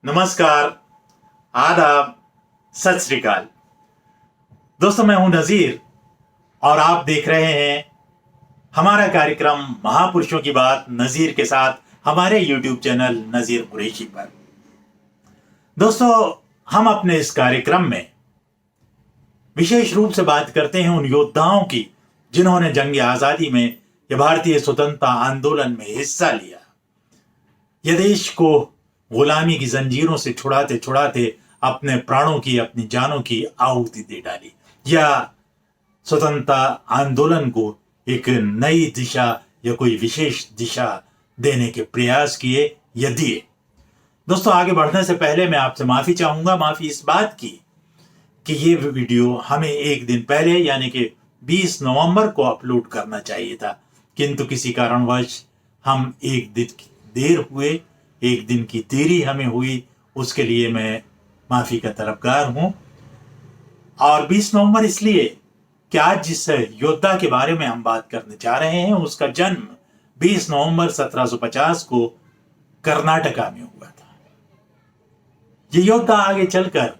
नमस्कार, आदाब, सत श्री अकाल। दोस्तों, मैं हूं नजीर और आप देख रहे हैं हमारा कार्यक्रम महापुरुषों की बात नजीर के साथ हमारे YouTube चैनल नजीर कुरैशी पर। दोस्तों, हम अपने इस कार्यक्रम में विशेष रूप से बात करते हैं उन योद्धाओं की जिन्होंने जंग आजादी में या भारतीय स्वतंत्रता आंदोलन में हिस्सा लिया, यह देश को गुलामी की जंजीरों से छुड़ाते छुड़ाते अपने प्राणों की, अपनी जानों की आहुति दे डाली, या स्वतंत्रता आंदोलन को एक नई दिशा या कोई विशेष दिशा देने के प्रयास किए या दिए। दोस्तों, आगे बढ़ने से पहले मैं आपसे माफी चाहूंगा। माफी इस बात की कि ये वीडियो हमें एक दिन पहले यानी कि 20 नवंबर को अपलोड करना चाहिए था, किंतु किसी कारणवश हम एक दिन देर हुए, एक दिन की देरी हमें हुई, उसके लिए मैं माफी का तलबगार हूं। और 20 नवंबर इसलिए कि आज जिस योद्धा के बारे में हम बात करने जा रहे हैं उसका जन्म 20 नवंबर 1750 को कर्नाटका में हुआ था। ये योद्धा आगे चलकर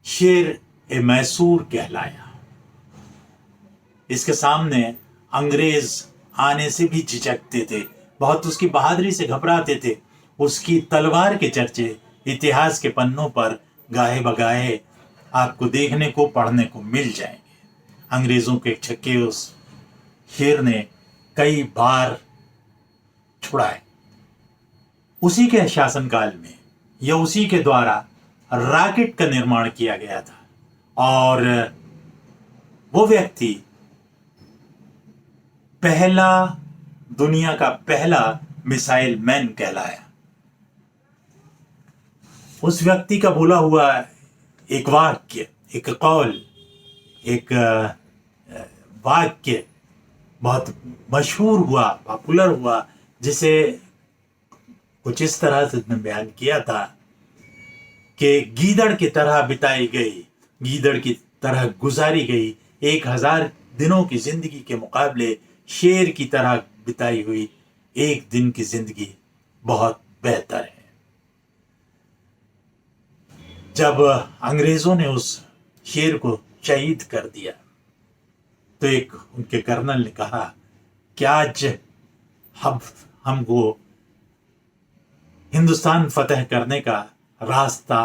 शेर ए मैसूर कहलाया। इसके सामने अंग्रेज आने से भी झिझकते थे, बहुत उसकी बहादुरी से घबराते थे। उसकी तलवार के चर्चे इतिहास के पन्नों पर गाहे बगाहे आपको देखने को, पढ़ने को मिल जाएंगे। अंग्रेजों के छक्के उस शेर ने कई बार छुड़ाए। उसी के शासनकाल में या उसी के द्वारा रॉकेट का निर्माण किया गया था और वो व्यक्ति दुनिया का पहला मिसाइल मैन कहलाया। उस व्यक्ति का बोला हुआ एक वाक्य, एक कौल, एक वाक्य बहुत मशहूर हुआ, पॉपुलर हुआ, जिसे कुछ इस तरह से बयान किया था कि गीदड़ की तरह बिताई गई, गीदड़ की तरह गुजारी गई 1000 दिनों की जिंदगी के मुकाबले शेर की तरह बिताई हुई एक दिन की जिंदगी बहुत बेहतर है। जब अंग्रेजों ने उस शेर को शहीद कर दिया तो एक उनके कर्नल ने कहा कि आज हमको हिंदुस्तान फतेह करने का रास्ता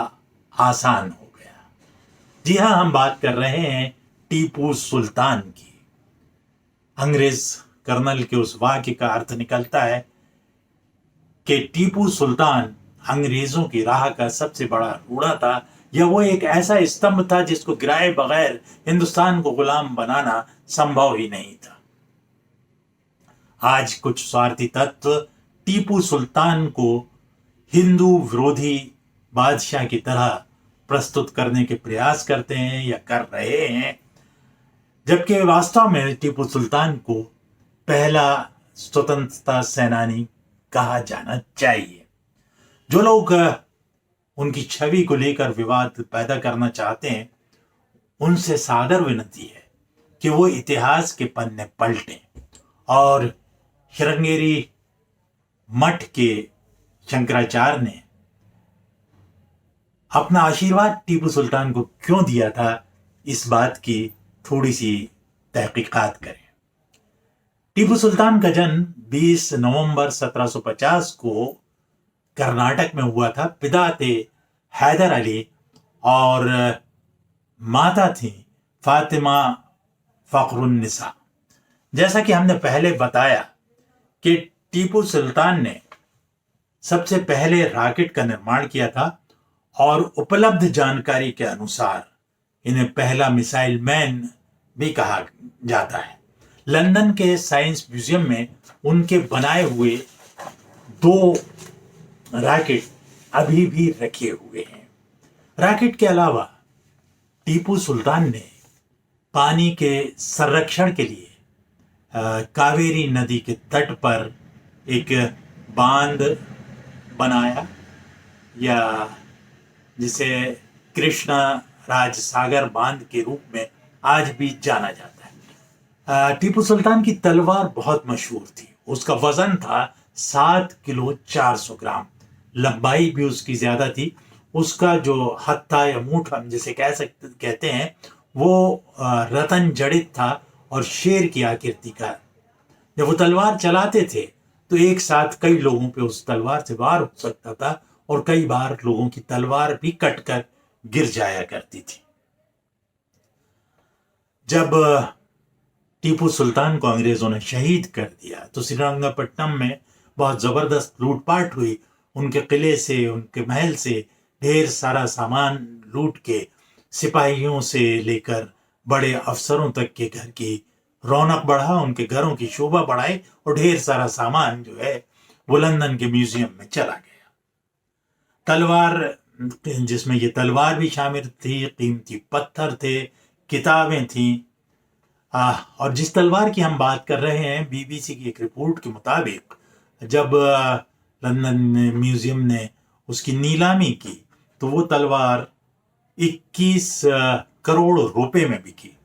आसान हो गया। जी हाँ, हम बात कर रहे हैं टीपू सुल्तान की। अंग्रेज कर्नल के उस वाक्य का अर्थ निकलता है कि टीपू सुल्तान अंग्रेजों की राह का सबसे बड़ा रोड़ा था, या वो एक ऐसा स्तंभ था जिसको गिराए बगैर हिंदुस्तान को गुलाम बनाना संभव ही नहीं था। आज कुछ स्वार्थी तत्व टीपू सुल्तान को हिंदू विरोधी बादशाह की तरह प्रस्तुत करने के प्रयास करते हैं या कर रहे हैं, जबकि वास्तव में टीपू सुल्तान को पहला स्वतंत्रता सेनानी कहा जाना चाहिए। जो लोग उनकी छवि को लेकर विवाद पैदा करना चाहते हैं, उनसे सादर विनती है कि वो इतिहास के पन्ने पलटें और श्रृंगेरी मठ के शंकराचार्य ने अपना आशीर्वाद टीपू सुल्तान को क्यों दिया था, इस बात की थोड़ी सी तहकीकात करें। टीपू सुल्तान का जन्म 20 नवंबर 1750 को कर्नाटक में हुआ था। पिता थे हैदर अली और माता थी फातिमा फखरुन्निसा। जैसा कि हमने पहले बताया कि टीपू सुल्तान ने सबसे पहले रॉकेट का निर्माण किया था और उपलब्ध जानकारी के अनुसार इन्हें पहला मिसाइल मैन भी कहा जाता है। लंदन के साइंस म्यूजियम में उनके बनाए हुए 2 रॉकेट अभी भी रखे हुए हैं। रॉकेट के अलावा टीपू सुल्तान ने पानी के संरक्षण के लिए कावेरी नदी के तट पर एक बांध बनाया, या जिसे कृष्णा राज सागर बांध के रूप में आज भी जाना जाता है। टीपू सुल्तान की तलवार बहुत मशहूर थी। उसका वजन था 7 किलो 400 ग्राम, लंबाई भी उसकी ज़्यादा थी। उसका जो हथ था या मुंह हम जिसे कहते हैं, वो रतन जड़ित था और शेर की आकृति का। जब वो तलवार चलाते थे तो एक साथ कई लोगों पे उस तलवार से वार हो सकता था और कई बार लोगों की तलवार भी कटकर गिर जाया करती थी। जब टीपू सुल्तान को अंग्रेजों ने शहीद कर दिया तो श्रीरंगपट्टनम में बहुत जबरदस्त लूटपाट हुई। उनके किले से, उनके महल से ढेर सारा सामान लूट के सिपाहियों से लेकर बड़े अफसरों तक के घर की रौनक बढ़ा, उनके घरों की शोभा बढ़ाई और ढेर सारा सामान जो है वो लंदन के म्यूजियम में चला गया। तलवार, जिसमें ये तलवार भी शामिल थी, कीमती पत्थर थे, किताबें थी। और जिस तलवार की हम बात कर रहे हैं, बीबीसी की एक रिपोर्ट के मुताबिक जब लंदन म्यूजियम ने उसकी नीलामी की तो वो तलवार 21 करोड़ रुपए में बिकी।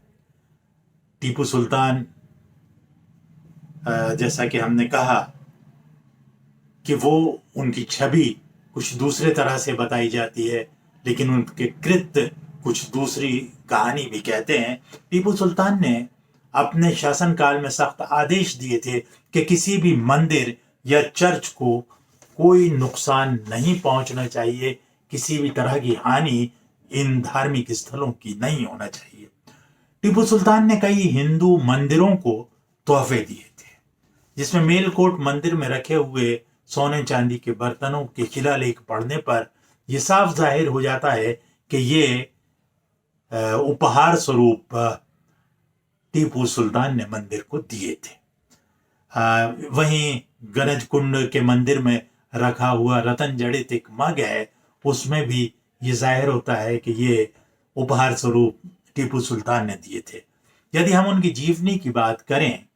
टीपू सुल्तान, जैसा कि हमने कहा कि वो, उनकी छवि कुछ दूसरे तरह से बताई जाती है, लेकिन उनके कृत्य कुछ दूसरी कहानी भी कहते हैं। टीपू सुल्तान ने अपने शासनकाल में सख्त आदेश दिए थे कि किसी भी मंदिर या चर्च को कोई नुकसान नहीं पहुंचना चाहिए, किसी भी तरह की हानि इन धार्मिक स्थलों की नहीं होना चाहिए। टीपू सुल्तान ने कई हिंदू मंदिरों को तोहफे दिए थे, जिसमें मेलकोट मंदिर में रखे हुए सोने चांदी के बर्तनों के शिलालेख पढ़ने पर यह साफ जाहिर हो जाता है कि ये उपहार स्वरूप टीपू सुल्तान ने मंदिर को दिए थे। वहीं गणेश कुंड के मंदिर में रखा हुआ रतन जड़ित एक मग है, उसमें भी ये जाहिर होता है कि ये उपहार स्वरूप टीपू सुल्तान ने दिए थे। यदि हम उनकी जीवनी की बात करें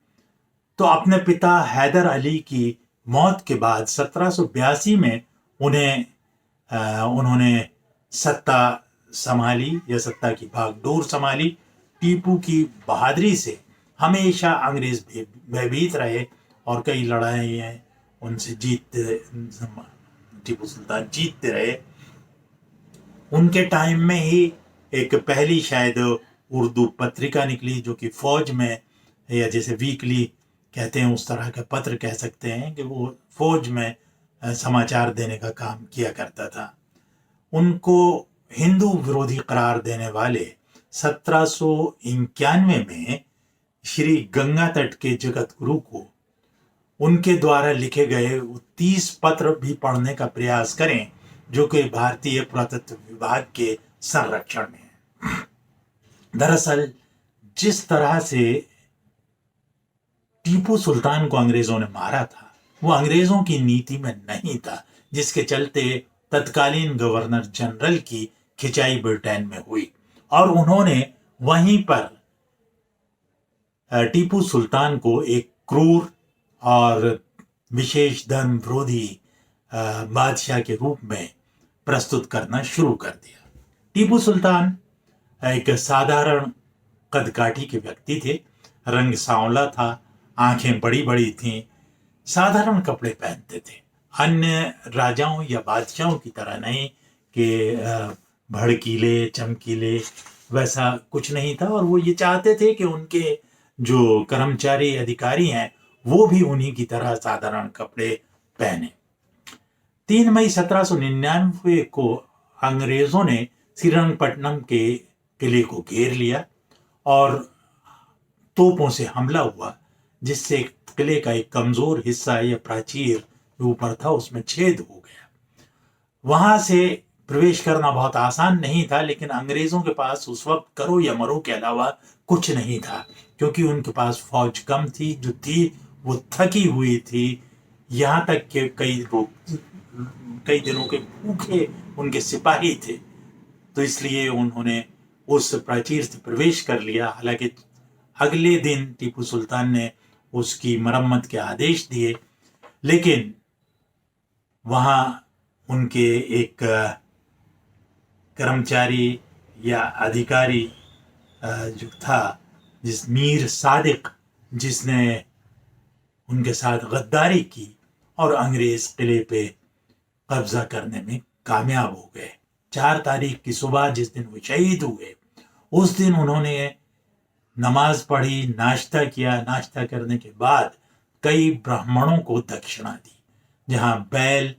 तो अपने पिता हैदर अली की मौत के बाद 1782 में उन्होंने सत्ता संभाली या सत्ता की भागडोर संभाली। टीपू की बहादुरी से हमेशा अंग्रेज भयभीत रहे और कई लड़ाइयाँ उनसे टीपू सुल्तान जीतते रहे। उनके टाइम में ही एक पहली शायद उर्दू पत्रिका निकली जो कि फौज में, या जैसे वीकली कहते हैं उस तरह का पत्र कह सकते हैं, कि वो फौज में समाचार देने का काम किया करता था। उनको हिंदू विरोधी करार देने वाले 1791 में श्री गंगा तट के जगत गुरु को उनके द्वारा लिखे गए 30 पत्र भी पढ़ने का प्रयास करें, जो कि भारतीय पुरातत्व विभाग के संरक्षण में है। दरअसल जिस तरह से टीपू सुल्तान को अंग्रेजों ने मारा था वो अंग्रेजों की नीति में नहीं था, जिसके चलते तत्कालीन गवर्नर जनरल की खिंचाई ब्रिटेन में हुई और उन्होंने वहीं पर टीपू सुल्तान को एक क्रूर और विशेष धर्म विरोधी बादशाह के रूप में प्रस्तुत करना शुरू कर दिया। टीपू सुल्तान एक साधारण कदकाठी के व्यक्ति थे, रंग सांवला था, आंखें बड़ी बड़ी थीं, साधारण कपड़े पहनते थे। अन्य राजाओं या बादशाहों की तरह नहीं कि भड़कीले चमकीले, वैसा कुछ नहीं था। और वो ये चाहते थे कि उनके जो कर्मचारी अधिकारी हैं वो भी उन्हीं की तरह साधारण कपड़े पहने। 3 मई 1799 को अंग्रेजों ने श्रीरंगपट्टनम के किले को घेर लिया और तोपों से हमला हुआ, जिससे किले का एक कमजोर हिस्सा या प्राचीर जो ऊपर था उसमें छेद हो गया। वहां से प्रवेश करना बहुत आसान नहीं था, लेकिन अंग्रेजों के पास उस वक्त करो या मरो के अलावा कुछ नहीं था, क्योंकि उनके पास फौज कम थी, जो थी वो थकी हुई थी। यहाँ तक कि कई दिनों के भूखे उनके सिपाही थे। तो इसलिए उन्होंने उस प्राचीर से प्रवेश कर लिया। हालांकि अगले दिन टीपू सुल्तान ने उसकी मरम्मत के आदेश दिए, लेकिन वहाँ उनके एक कर्मचारी या अधिकारी जो था, जिस मीर सादिक, जिसने उनके साथ गद्दारी की और अंग्रेज किले पे कब्जा करने में कामयाब हो गए। 4 तारीख की सुबह जिस दिन वो शहीद हुए, उस दिन उन्होंने नमाज पढ़ी, नाश्ता किया। नाश्ता करने के बाद कई ब्राह्मणों को दक्षिणा दी, जहां बैल,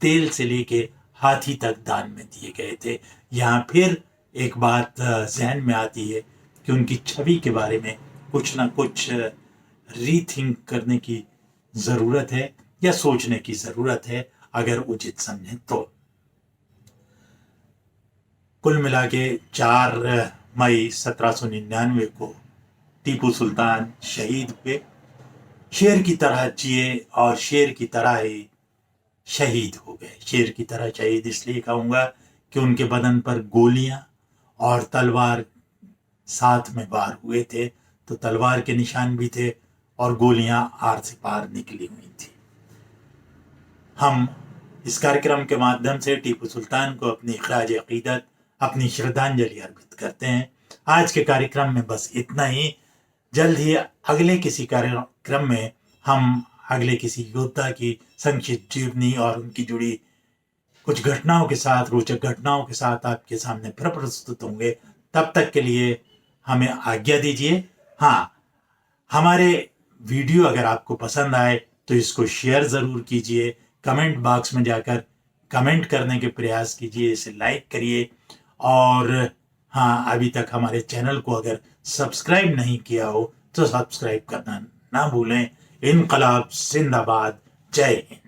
तेल से लेके हाथी तक दान में दिए गए थे। यहाँ फिर एक बात जहन में आती है कि उनकी छवि के बारे में कुछ ना कुछ रीथिंक करने की ज़रूरत है या सोचने की ज़रूरत है, अगर उचित समझें तो। कुल मिला के 4 मई 1799 को टीपू सुल्तान शहीद हुए। शेर की तरह जिए और शेर की तरह ही शहीद हो गए। शेर की तरह शहीद इसलिए कहूँगा कि उनके बदन पर गोलियां और तलवार साथ में वार हुए थे, तो तलवार के निशान भी थे और गोलियां आर से पार निकली हुई थी। हम इस कार्यक्रम के माध्यम से टीपू सुल्तान को अपनी खराज अकीदत, अपनी श्रद्धांजलि अर्पित करते हैं। आज के कार्यक्रम में बस इतना ही। जल्द ही अगले किसी कार्यक्रम में हम अगले किसी योद्धा की संक्षिप्त जीवनी और उनकी जुड़ी कुछ घटनाओं के साथ, रोचक घटनाओं के साथ आपके सामने फिर प्रस्तुत होंगे। तब तक के लिए हमें आज्ञा दीजिए। हाँ, हमारे वीडियो अगर आपको पसंद आए तो इसको शेयर ज़रूर कीजिए, कमेंट बॉक्स में जाकर कमेंट करने के प्रयास कीजिए, इसे लाइक करिए। और हाँ, अभी तक हमारे चैनल को अगर सब्सक्राइब नहीं किया हो तो सब्सक्राइब करना ना भूलें। इनकलाब जिंदाबाद। जय हिंद।